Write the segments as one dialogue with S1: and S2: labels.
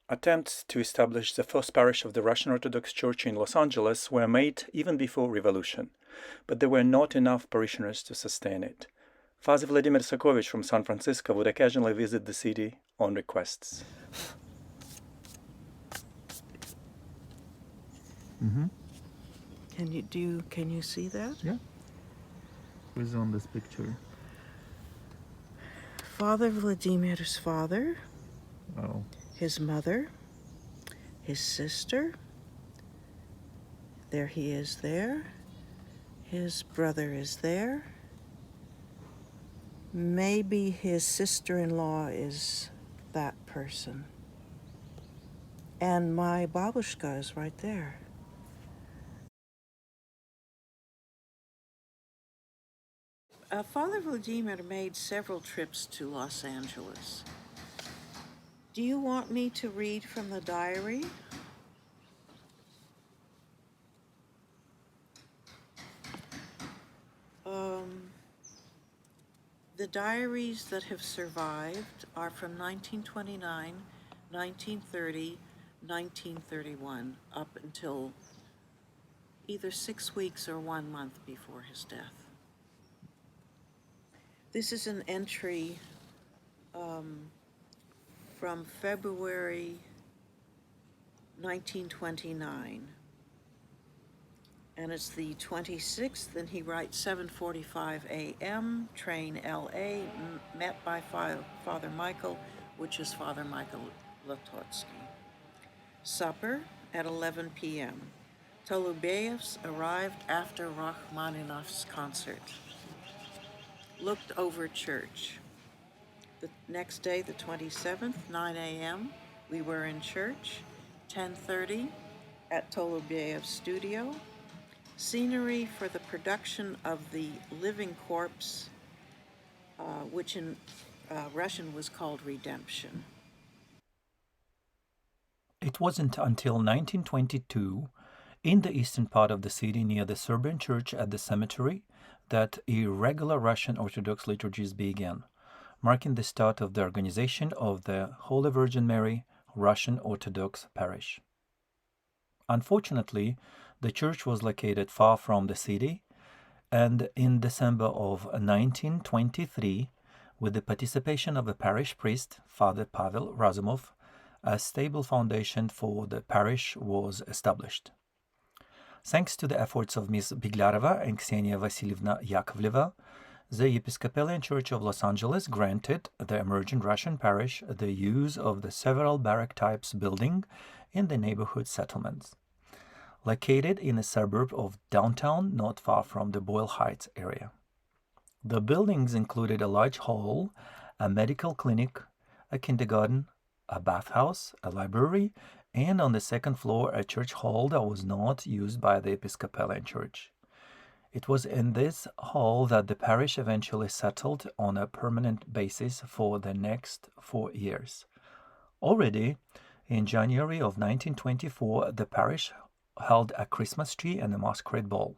S1: Attempts to establish the first parish of the Russian Orthodox Church in Los Angeles were made even before Revolution, but there were not enough parishioners to sustain it. Father Vladimir Sokovich from San Francisco would occasionally visit the city on requests.
S2: Mm-hmm.
S3: Can you see that?
S2: Yeah. Who's on this picture?
S3: Father Vladimir's father,
S2: Oh.
S3: his mother, his sister. There he is there. His brother is there. Maybe his sister-in-law is that person. And my babushka is right there. Father Vladimir made several trips to Los Angeles. Do you want me to read from the diary? The diaries that have survived are from 1929, 1930, 1931, up until either 6 weeks or 1 month before his death. This is an entry from February 1929. And it's the 26th, and he writes 7:45 a.m., train LA, met by Father Michael, which is Father Michael Latotsky. Supper at 11 p.m. Tolubayevs arrived after Rachmaninoff's concert. Looked over church. The next day, the 27th, 9 a.m., we were in church. 10:30 at Tolubayev's studio. Scenery for the production of the living corpse, which in Russian was called Redemption.
S1: It wasn't until 1922, in the eastern part of the city near the Serbian church at the cemetery, that irregular Russian Orthodox liturgies began, marking the start of the organization of the Holy Virgin Mary Russian Orthodox Parish. Unfortunately, the church was located far from the city, and in December of 1923, with the participation of a parish priest, Father Pavel Razumov, a stable foundation for the parish was established. Thanks to the efforts of Ms. Biglarova and Ksenia Vasilievna Yakovleva, the Episcopalian Church of Los Angeles granted the emerging Russian parish the use of the several barrack types building in the neighborhood settlements, located in a suburb of downtown not far from the Boyle Heights area. The buildings included a large hall, a medical clinic, a kindergarten, a bathhouse, a library, and on the second floor a church hall that was not used by the Episcopalian Church. It was in this hall that the parish eventually settled on a permanent basis for the next 4 years. Already, in January of 1924, the parish held a Christmas tree and a masquerade ball,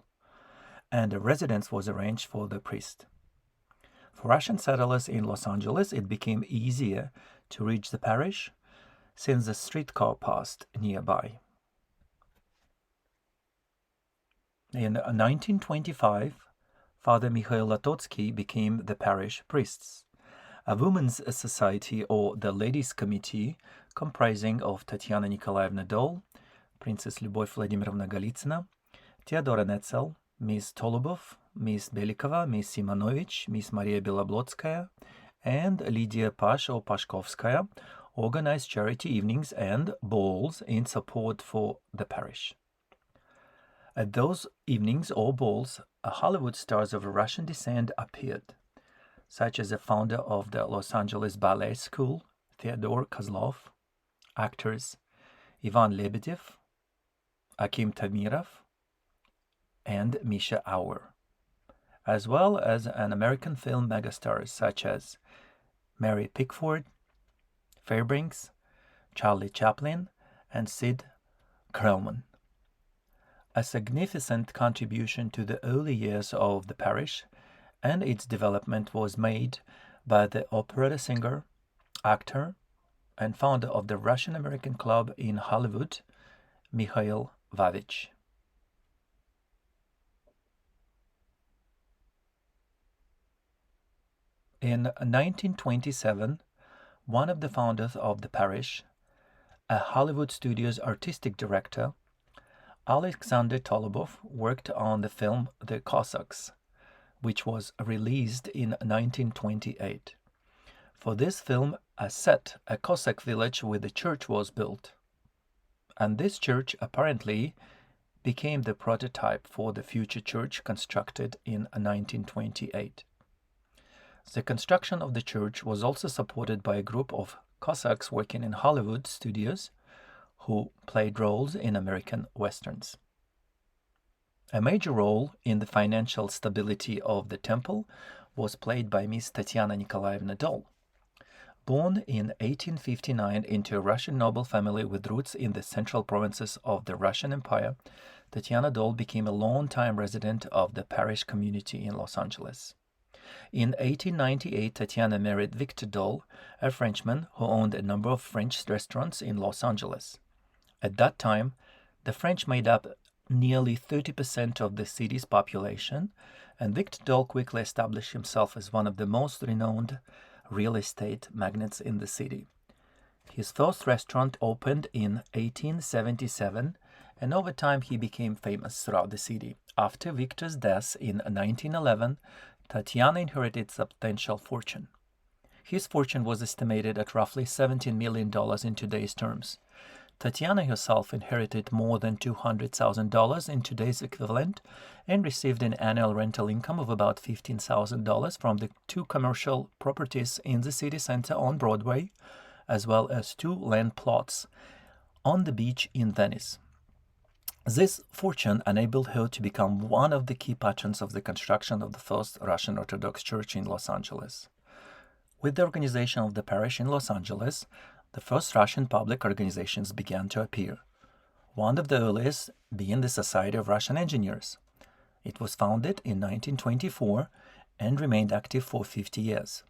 S1: and a residence was arranged for the priest. For Russian settlers in Los Angeles, it became easier to reach the parish since the streetcar passed nearby. In 1925, Father Mikhail Latotsky became the parish priest. A women's society, or the Ladies' Committee, comprising of Tatiana Nikolaevna Dole, Princess Lyubov Vladimirovna Golitsina, Theodora Netzel, Ms. Tolubov, Ms. Belikova, Ms. Simonovich, Ms. Maria Beloblotskaya, and Lydia Pash or Pashkovskaya organized charity evenings and balls in support for the parish. At those evenings or balls, Hollywood stars of Russian descent appeared, such as the founder of the Los Angeles Ballet School, Theodore Kozlov, actors Ivan Lebedev, Akim Tamirov, and Misha Auer, as well as an American film megastars such as Mary Pickford, Fairbanks, Charlie Chaplin, and Sid Krellman. A significant contribution to the early years of the parish and its development was made by the operetta singer, actor, and founder of the Russian-American Club in Hollywood, Mikhail Vavich. In 1927, one of the founders of the parish, a Hollywood Studios artistic director, Alexander Tolobov, worked on the film The Cossacks, which was released in 1928. For this film, a Cossack village with a church was built. And this church apparently became the prototype for the future church constructed in 1928. The construction of the church was also supported by a group of Cossacks working in Hollywood studios who played roles in American westerns. A major role in the financial stability of the temple was played by Miss Tatiana Nikolaevna Dol. Born in 1859 into a Russian noble family with roots in the central provinces of the Russian Empire, Tatiana Dol became a long-time resident of the parish community in Los Angeles. In 1898, Tatiana married Victor Dol, a Frenchman who owned a number of French restaurants in Los Angeles. At that time, the French made up nearly 30% of the city's population, and Victor Dol quickly established himself as one of the most renowned real estate magnates in the city. His first restaurant opened in 1877, and over time he became famous throughout the city. After Victor's death in 1911, Tatiana inherited substantial fortune. His fortune was estimated at roughly $17 million in today's terms. Tatiana herself inherited more than $200,000 in today's equivalent and received an annual rental income of about $15,000 from the 2 commercial properties in the city center on Broadway, as well as 2 land plots on the beach in Venice. This fortune enabled her to become one of the key patrons of the construction of the first Russian Orthodox Church in Los Angeles. With the organization of the parish in Los Angeles, the first Russian public organizations began to appear, one of the earliest being the Society of Russian Engineers. It was founded in 1924 and remained active for 50 years.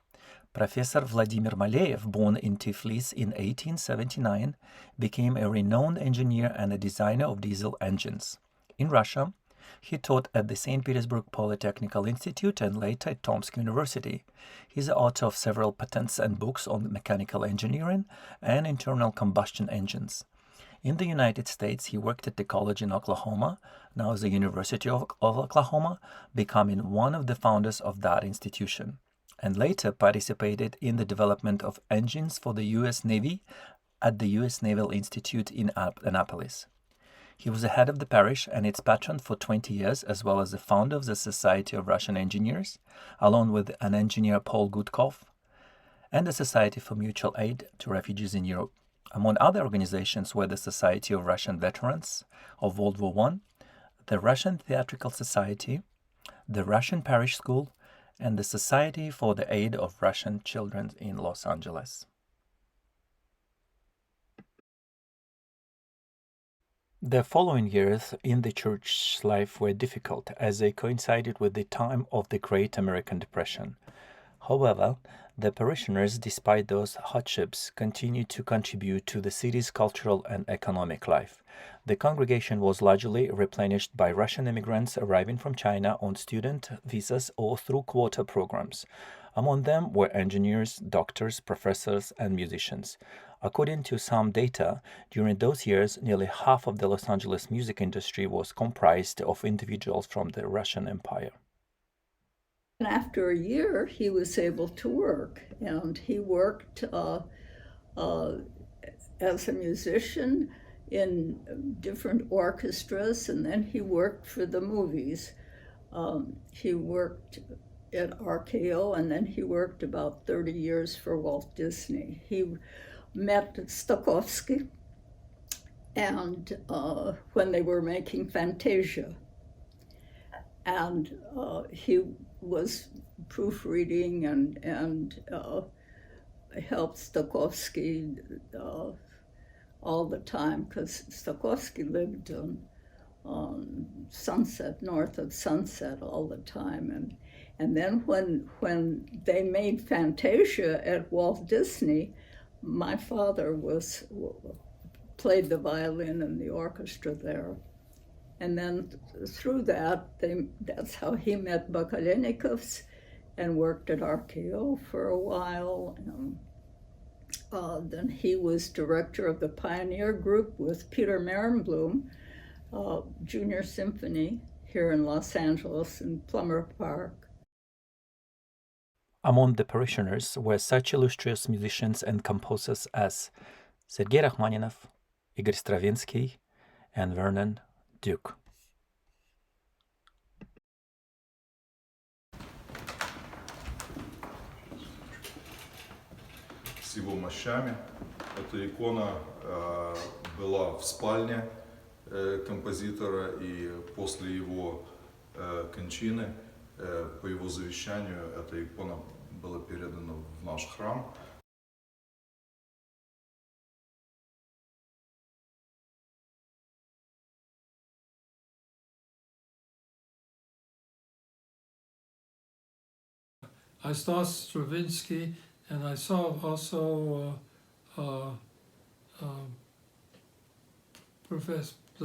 S1: Professor Vladimir Maleev, born in Tiflis in 1879, became a renowned engineer and a designer of diesel engines. In Russia, he taught at the St. Petersburg Polytechnical Institute and later at Tomsk University. He is the author of several patents and books on mechanical engineering and internal combustion engines. In the United States, he worked at the college in Oklahoma, now the University of Oklahoma, becoming one of the founders of that institution, and later participated in the development of engines for the U.S. Navy at the U.S. Naval Institute in Annapolis. He was the head of the parish and its patron for 20 years, as well as the founder of the Society of Russian Engineers, along with an engineer Paul Gudkov, and the Society for Mutual Aid to Refugees in Europe. Among other organizations were the Society of Russian Veterans of World War I, the Russian Theatrical Society, the Russian Parish School, and the Society for the Aid of Russian Children in Los Angeles. The following years in the church's life were difficult as they coincided with the time of the Great American Depression. However, the parishioners, despite those hardships, continued to contribute to the city's cultural and economic life. The congregation was largely replenished by Russian immigrants arriving from China on student visas or through quota programs. Among them were engineers, doctors, professors, and musicians. According to some data, during those years, nearly half of the Los Angeles music industry was comprised of individuals from the Russian Empire.
S4: And after a year, he was able to work, and he worked as a musician in different orchestras, and then he worked for the movies. He worked at RKO, and then he worked about 30 years for Walt Disney. He met Stokowski and when they were making Fantasia, and he was proofreading and helped Stokowski all the time, because Stokowski lived on Sunset, north of Sunset, all the time. And then when they made Fantasia at Walt Disney, my father played the violin in the orchestra there. And then through that's how he met Bakalenikovs and worked at RKO for a while. Then he was director of the Pioneer Group with Peter Merenblum, Junior Symphony here in Los Angeles in Plummer Park.
S1: Among the parishioners were such illustrious musicians and composers as Sergei Rachmaninoff, Igor Stravinsky, and Vernon Duke.
S5: С его мощами. Эта икона была в спальне композитора, и после его кончины, по его завещанию, эта икона была передана в наш храм.
S6: I saw Stravinsky, and I saw also the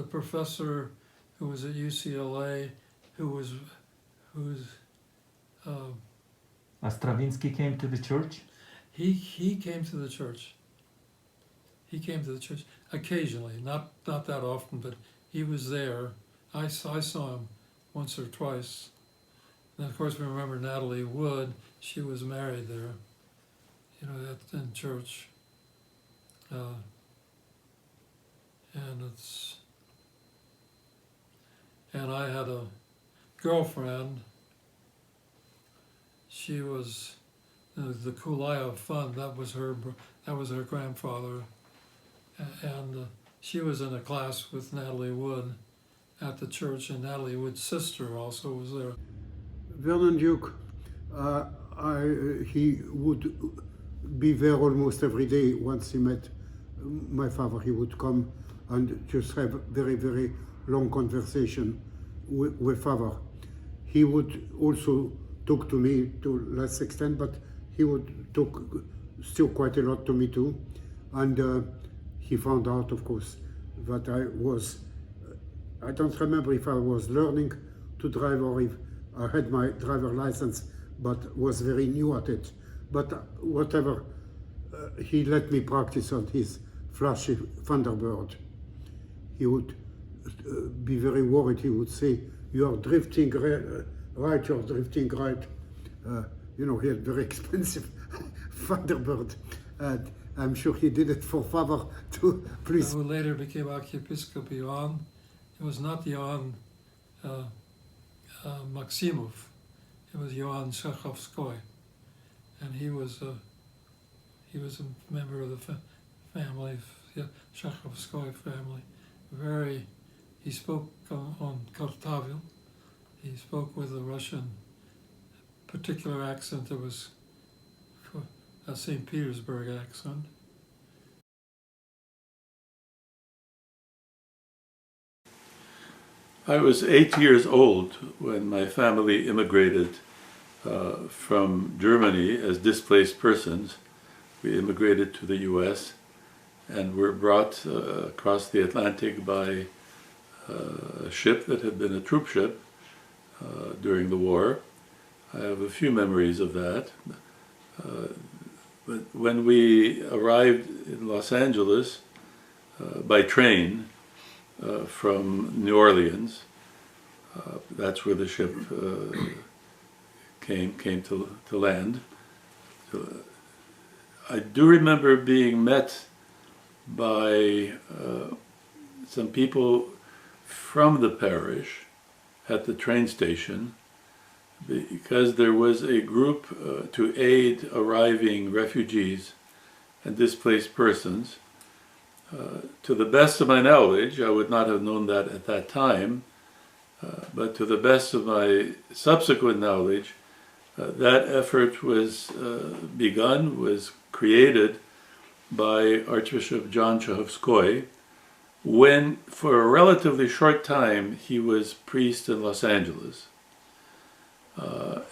S6: professor who was at UCLA, who's
S1: Stravinsky came to the church?
S6: he came to the church. He came to the church occasionally, not that often, but he was there. I saw him once or twice. And of course, we remember Natalie Wood. She was married there, in church. And I had a girlfriend. She was the Kulayev Fund. That was her grandfather, and she was in a class with Natalie Wood at the church, and Natalie Wood's sister also was there.
S7: Vernon Duke, he would be there almost every day. Once he met my father, he would come and just have very, very long conversation with father. He would also talk to me to less extent, but he would talk still quite a lot to me too. And he found out, of course, that I don't remember if I was learning to drive or if I had my driver license, but was very new at it. But whatever, he let me practice on his flashy Thunderbird. He would be very worried. He would say, "You are drifting right, you're drifting right." He had very expensive Thunderbird. And I'm sure he did it for father to please.
S6: Who later became Archiepiscop Ioan. It was not Ioan Maximov. It was Ioan Shekhovskoy, and he was a member of the family, Shekhovskoy family. He spoke on Kartavil. He spoke with a Russian particular accent that was a St. Petersburg accent.
S8: I was 8 years old when my family immigrated from Germany as displaced persons. We immigrated to the US and were brought across the Atlantic by a ship that had been a troop ship during the war. I have a few memories of that. But when we arrived in Los Angeles by train, from New Orleans, that's where the ship came to land. I do remember being met by some people from the parish at the train station, because there was a group to aid arriving refugees and displaced persons. To the best of my knowledge, I would not have known that at that time, but to the best of my subsequent knowledge, that effort was begun, was created by Archbishop John Shekhovskoy when, for a relatively short time, he was priest in Los Angeles.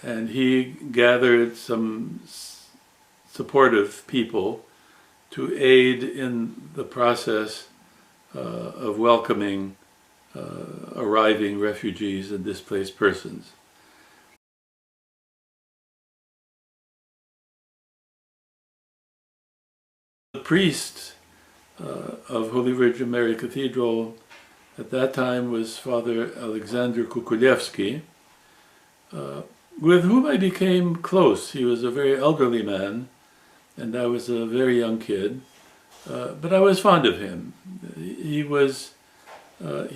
S8: And he gathered some supportive people to aid in the process of welcoming arriving refugees and displaced persons. The priest of Holy Virgin Mary Cathedral at that time was Father Alexander Kukulevsky, with whom I became close. He was a very elderly man, and I was a very young kid, but I was fond of him. He was an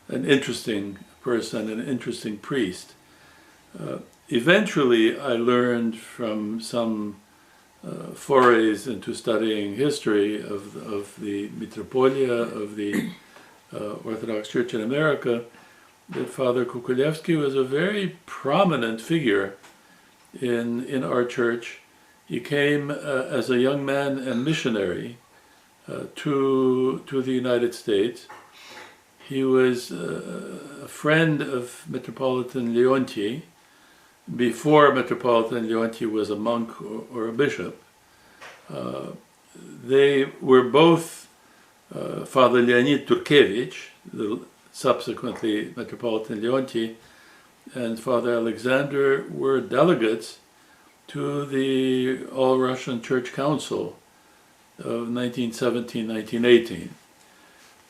S8: interesting person, an interesting priest. Eventually, I learned from some forays into studying history of the Metropolia, of the Orthodox Church in America, that Father Kukulevsky was a very prominent figure in our church. He came as a young man and missionary to the United States. He was a friend of Metropolitan Leonti before Metropolitan Leonti was a monk or a bishop. They were both Father Leonid Turkevich, subsequently Metropolitan Leonti, and Father Alexander were delegates to the All-Russian Church Council of 1917-1918.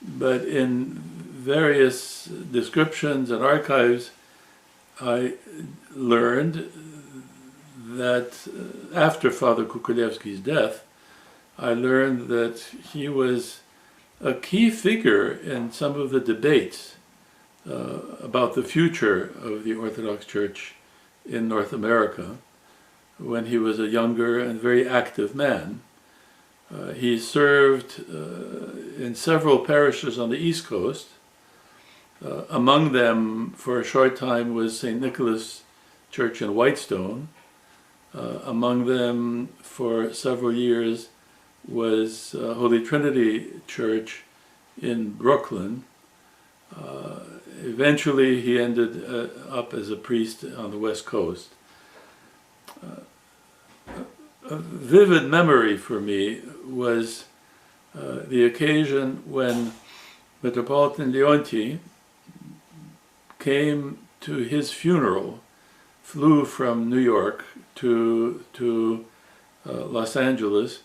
S8: But in various descriptions and archives, I learned that after Father Kukulevsky's death, I learned that he was a key figure in some of the debates about the future of the Orthodox Church in North America when he was a younger and very active man. He served in several parishes on the East Coast. Among them, for a short time, was St. Nicholas Church in Whitestone. Among them, for several years, was Holy Trinity Church in Brooklyn. Eventually, he ended up as a priest on the West Coast. A vivid memory for me was the occasion when Metropolitan Leonti came to his funeral, flew from New York to Los Angeles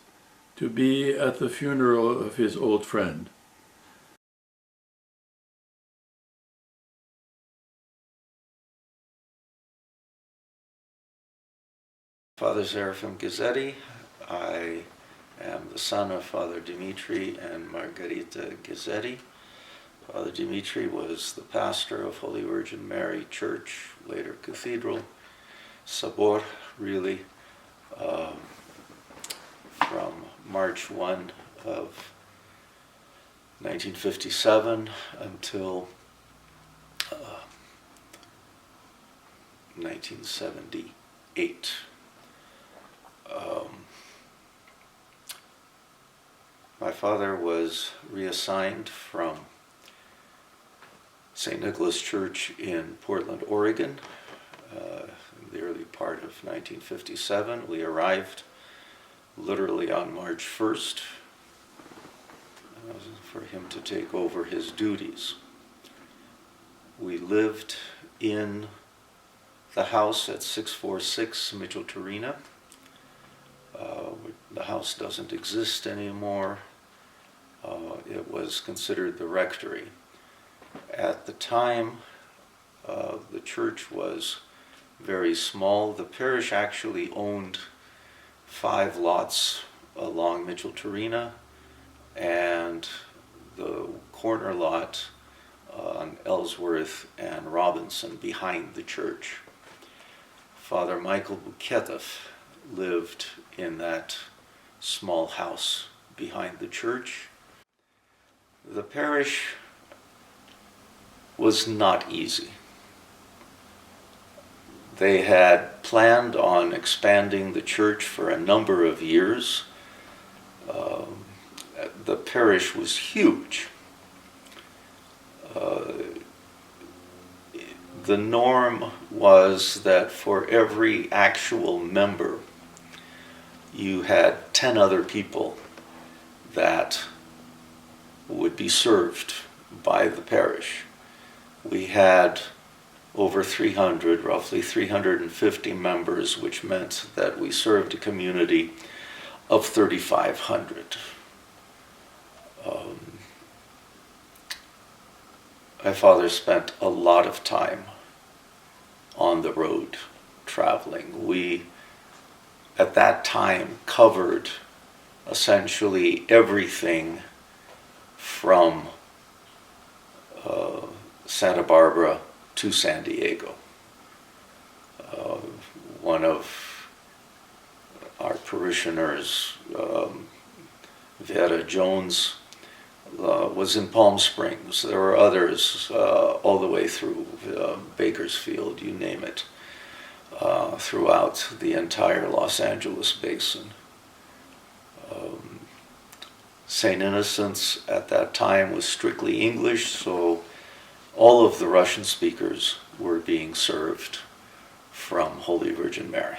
S8: to be at the funeral of his old friend.
S9: Father Seraphim Gazzetti. I am the son of Father Dimitri and Margarita Gazzetti. Father Dimitri was the pastor of Holy Virgin Mary Church, later Cathedral, Sabor, really, from March 1 of 1957 until 1978. My father was reassigned from St. Nicholas Church in Portland, Oregon, in the early part of 1957. We arrived literally on March 1st for him to take over his duties. We lived in the house at 646 Micheltorena. The house doesn't exist anymore. It was considered the rectory. At the time, the church was very small. The parish actually owned 5 lots along Micheltorena and the corner lot on Ellsworth and Robinson behind the church. Father Michael Buketov lived in that small house behind the church. The parish was not easy. They had planned on expanding the church for a number of years. The parish was huge. The norm was that for every actual member, you had 10 other people that would be served by the parish. We had over 300, roughly 350 members, which meant that we served a community of 3,500. My father spent a lot of time on the road traveling. We, at that time, covered essentially everything from Santa Barbara to San Diego. One of our parishioners, Vera Jones, was in Palm Springs. There were others all the way through Bakersfield, you name it, throughout the entire Los Angeles basin. St. Innocent's at that time was strictly English, so all of the Russian speakers were being served from Holy Virgin Mary.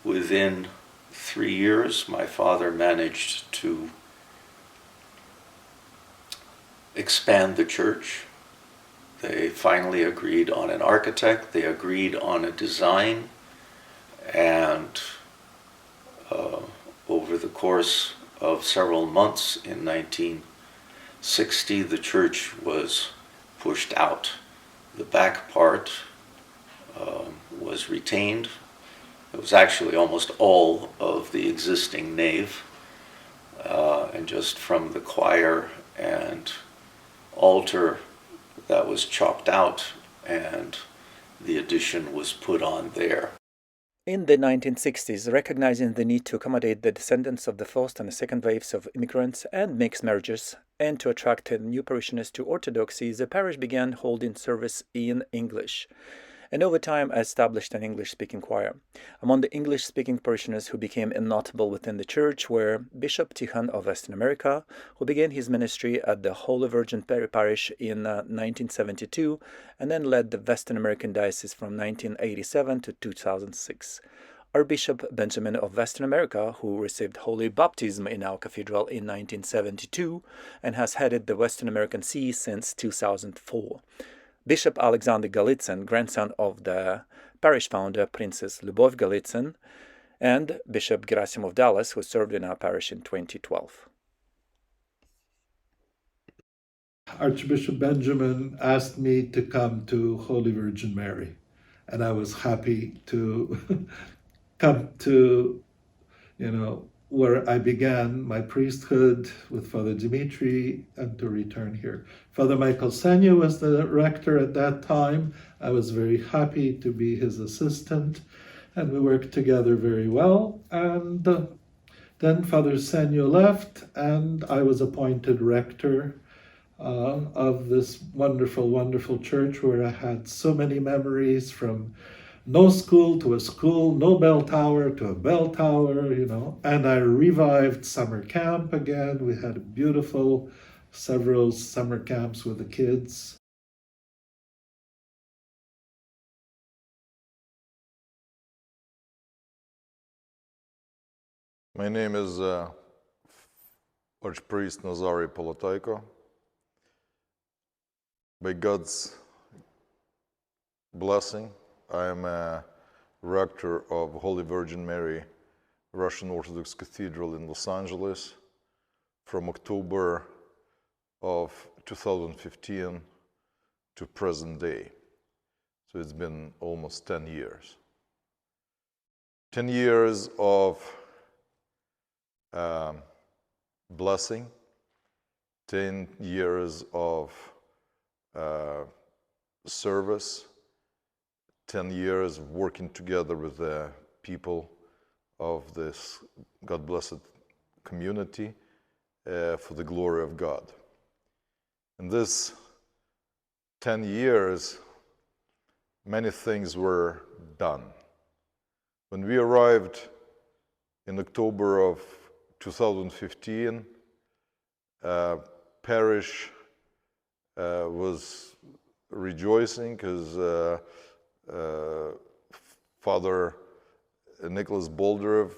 S9: Within 3 years, my father managed to expand the church. They finally agreed on an architect, they agreed on a design, and over the course of several months in 1960, the church was pushed out. The back part was retained. It was actually almost all of the existing nave, and just from the choir and altar that was chopped out, and the addition was put on there.
S1: In the 1960s, recognizing the need to accommodate the descendants of the first and the second waves of immigrants and mixed marriages, and to attract new parishioners to Orthodoxy, the parish began holding service in English, and over time established an English-speaking choir. Among the English-speaking parishioners who became notable within the church were Bishop Tikhon of Western America, who began his ministry at the Holy Virgin Parish in 1972, and then led the Western American Diocese from 1987 to 2006. Archbishop Benjamin of Western America, who received holy baptism in our cathedral in 1972, and has headed the Western American See since 2004. Bishop Alexander Golitsyn, grandson of the parish founder Princess Lyubov Golitsyn, and Bishop Gerasim of Dallas, who served in our parish in 2012.
S10: Archbishop Benjamin asked me to come to Holy Virgin Mary, and I was happy to come to, where I began my priesthood with Father Dimitri and to return here. Father Michael Senya was the rector at that time. I was very happy to be his assistant, and we worked together very well. And then Father Senya left, and I was appointed rector of this wonderful, wonderful church where I had so many memories, from no school to a school, no bell tower to a bell tower, and I revived summer camp again. We had beautiful several summer camps with the kids.
S5: My name is Archpriest Nazari Polotaiko. By God's blessing, I am a rector of Holy Virgin Mary Russian Orthodox Cathedral in Los Angeles from October of 2015 to present day. So it's been almost 10 years. 10 years of blessing, 10 years of service, 10 years of working together with the people of this God-blessed community for the glory of God. In this 10 years, many things were done. When we arrived in October of 2015, parish was rejoicing because Father Nicholas Boldarev,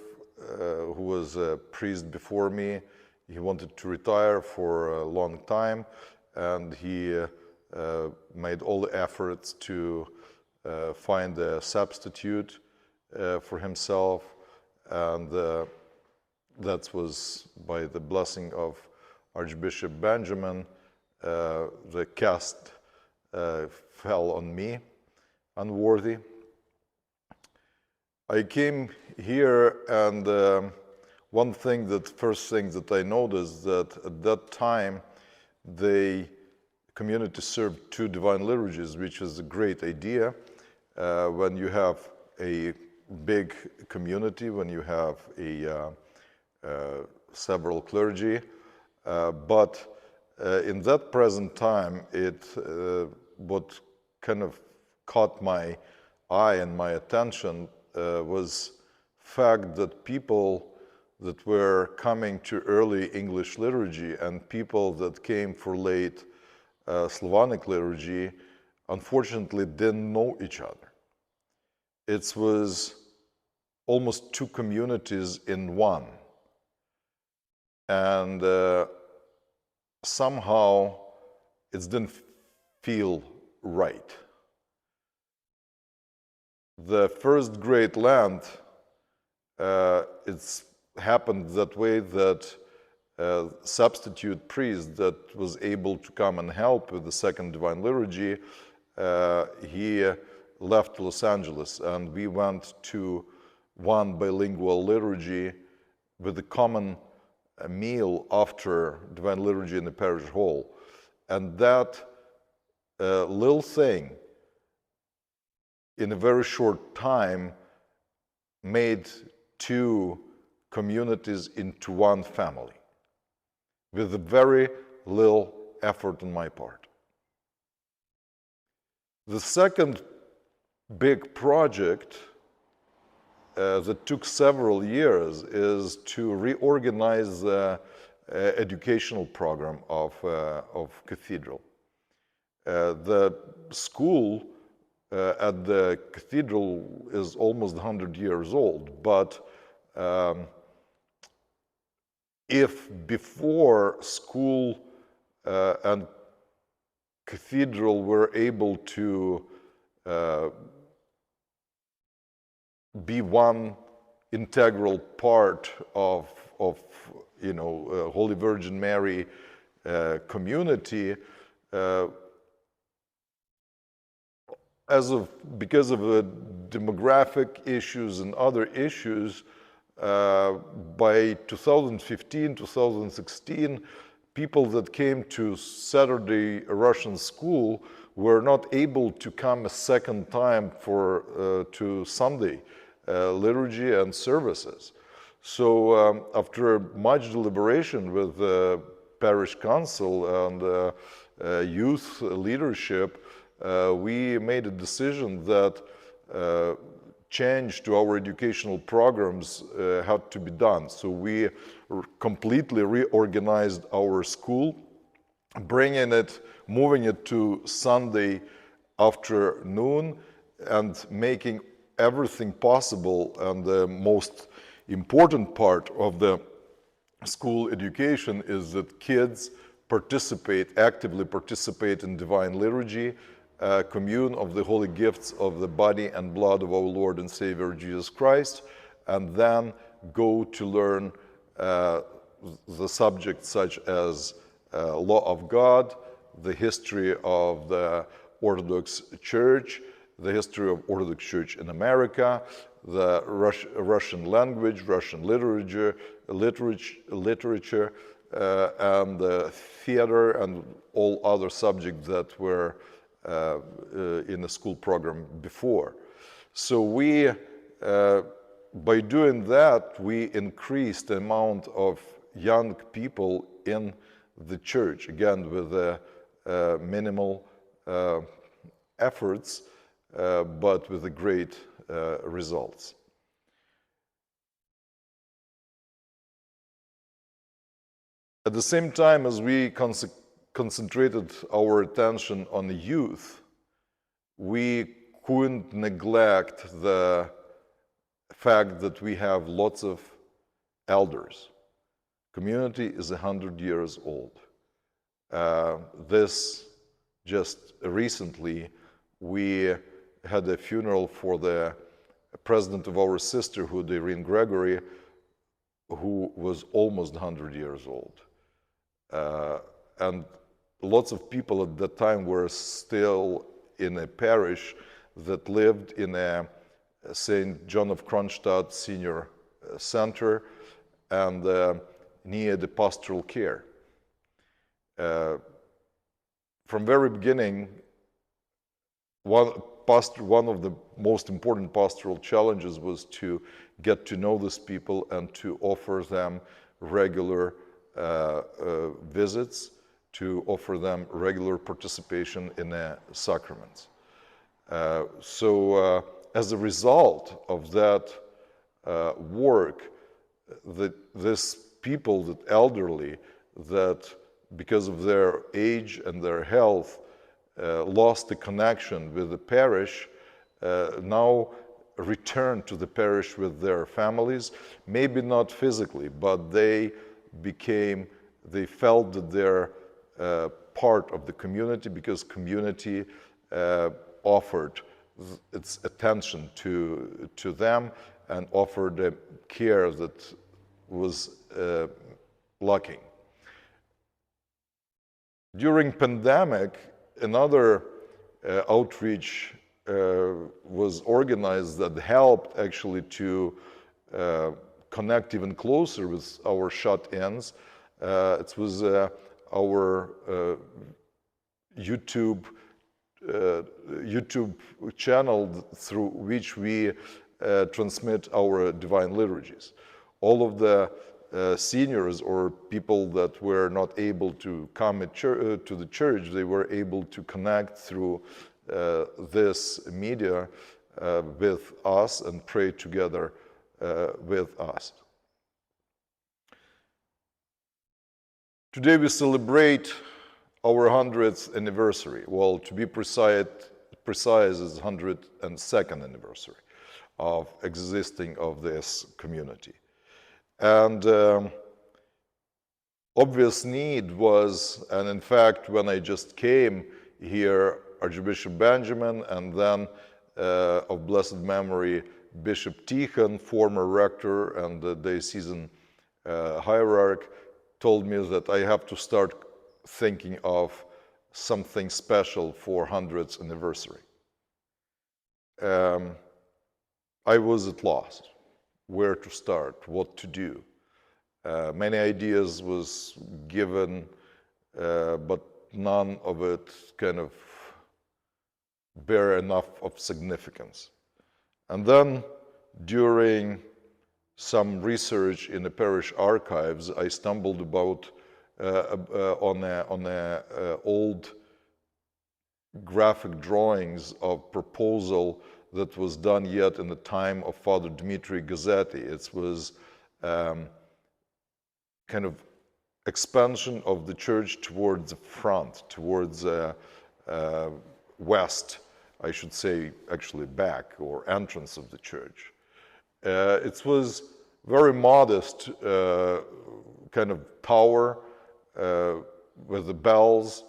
S5: who was a priest before me, he wanted to retire for a long time, and he made all the efforts to find a substitute for himself, and that was by the blessing of Archbishop Benjamin. The cast fell on me, unworthy. I came here, and first thing that I noticed, that at that time the community served 2 divine liturgies, which is a great idea when you have a big community, when you have several clergy. But in that present time, what kind of caught my eye and my attention was fact that people that were coming to early English liturgy and people that came for late Slavonic liturgy, unfortunately didn't know each other. It was almost 2 communities in one. And somehow it didn't feel right. The first Great Lent, it's happened that way, that a substitute priest that was able to come and help with the second Divine Liturgy, he left Los Angeles, and we went to one bilingual liturgy with a common meal after Divine Liturgy in the parish hall. And that little thing, in a very short time, made 2 communities into one family, with very little effort on my part. The second big project that took several years is to reorganize the educational program of Cathedral. The school at the Cathedral is almost 100 years old, but if before school and Cathedral were able to be one integral part of Holy Virgin Mary community, because of demographic issues and other issues, by 2015, 2016, people that came to Saturday Russian school were not able to come a second time to Sunday liturgy and services. So after much deliberation with the parish council and youth leadership, we made a decision that change to our educational programs had to be done. So we completely reorganized our school, moving it to Sunday afternoon, and making everything possible. And the most important part of the school education is that kids actively participate in Divine Liturgy, commune of the holy gifts of the body and blood of our Lord and Savior Jesus Christ, and then go to learn the subjects such as law of God, the history of the Orthodox Church, the history of Orthodox Church in America, the Russian language, Russian literature, and the theater, and all other subjects that were in the school program before. So by doing that, we increased the amount of young people in the church, again with minimal efforts, but with great results. At the same time as we concentrated our attention on the youth, we couldn't neglect the fact that we have lots of elders. Community is 100 years old. This just recently, we had a funeral for the president of our sisterhood, Irene Gregory, who was almost 100 years old. And lots of people at that time were still in a parish that lived in a St. John of Kronstadt Senior Center and near the pastoral care. From very beginning, one of the most important pastoral challenges was to get to know these people and to offer them regular visits, to offer them regular participation in the sacraments. So as a result of that work, these people, that elderly, that because of their age and their health lost the connection with the parish, now return to the parish with their families, maybe not physically, but they felt that they're part of the community because community offered its attention to them and offered a care that was lacking. During pandemic, another outreach was organized that helped actually to connect even closer with our shut-ins. It was our YouTube channel through which we transmit our divine liturgies. All of the seniors or people that were not able to come to the church, they were able to connect through this media with us and pray together with us. Today we celebrate our 100th anniversary. Well, to be precise is 102nd anniversary of existing of this community. And obvious need was, and in fact, when I just came here, Archbishop Benjamin, and then of blessed memory, Bishop Tikhon, former rector and the diocesan hierarch, told me that I have to start thinking of something special for 100th anniversary. I was at loss. Where to start, what to do. Many ideas was given, but none of it kind of bear enough of significance. And then during some research in the parish archives, I stumbled about on old graphic drawings of proposal that was done yet in the time of Father Dmitry Gazzetti. It was kind of expansion of the church towards the front, towards west, I should say, actually back, or entrance of the church. It was very modest kind of tower with the bells,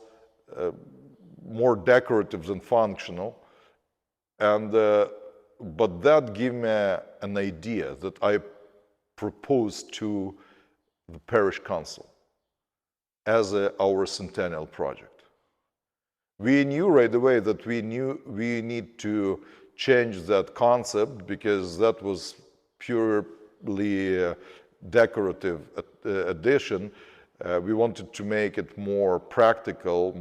S5: more decorative than functional. And, but that gave me an idea that I proposed to the parish council as our centennial project. We knew right away that we need to change that concept because that was purely decorative addition. We wanted to make it more practical,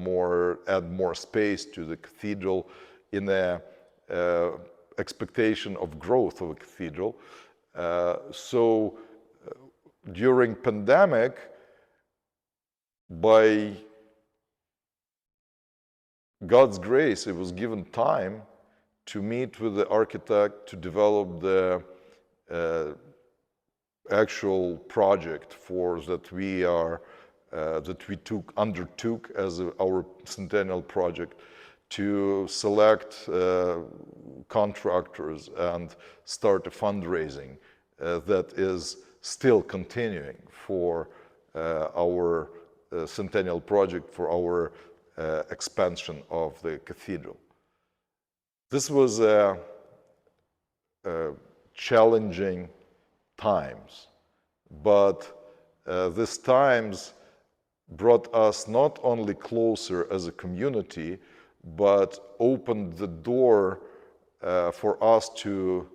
S5: add more space to the cathedral in a expectation of growth of a cathedral. So during pandemic, by God's grace, it was given time to meet with the architect to develop the actual project that we undertook as our centennial project, to select contractors and start a fundraising that is still continuing for our centennial project, for our expansion of the cathedral. This was challenging times, but these times brought us not only closer as a community, but opened the door for us to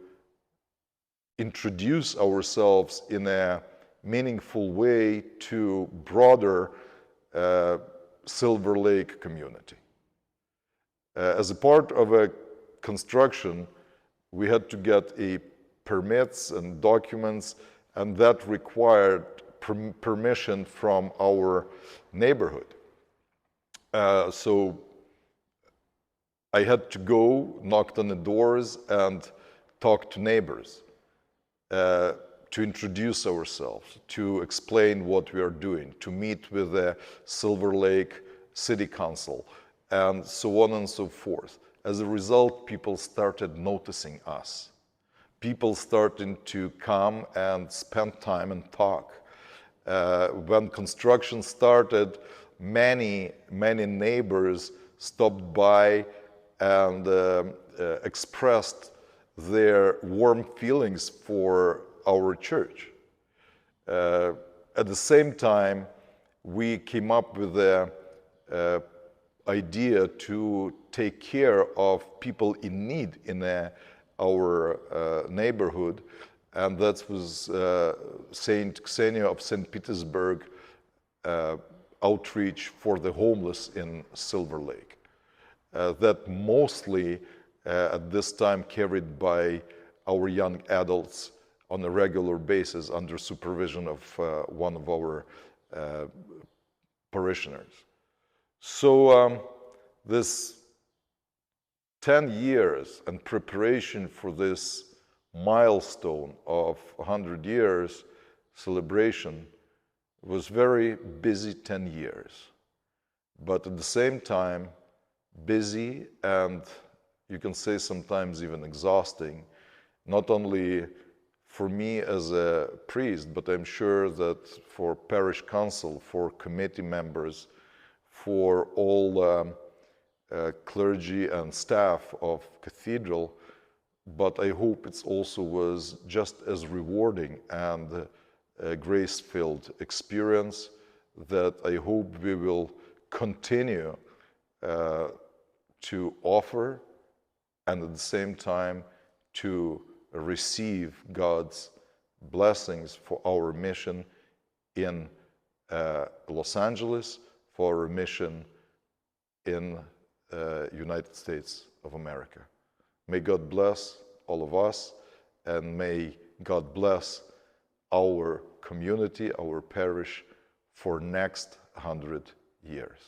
S5: introduce ourselves in a meaningful way to broader Silver Lake community. As a part of a construction, we had to get permits and documents, and that required permission from our neighborhood. So I had to go, knock on the doors, and talk to neighbors to introduce ourselves, to explain what we are doing, to meet with the Silver Lake City Council, and so on and so forth. As a result, people started noticing us. People started to come and spend time and talk. When construction started, many neighbors stopped by and expressed their warm feelings for our church. At the same time, we came up with the idea to take care of people in need in our neighborhood, and that was Saint Xenia of St. Petersburg outreach for the homeless in Silver Lake. That mostly at this time carried by our young adults on a regular basis under supervision of one of our parishioners. So this 10 years and preparation for this milestone of 100 years celebration was very busy 10 years, but at the same time busy and you can say sometimes even exhausting, not only for me as a priest, but I'm sure that for parish council, for committee members, for all clergy and staff of cathedral, but I hope it also was just as rewarding and a grace-filled experience that I hope we will continue to offer and at the same time to receive God's blessings for our mission in Los Angeles, for our mission in United States of America. May God bless all of us, and may God bless our community, our parish for next 100 years.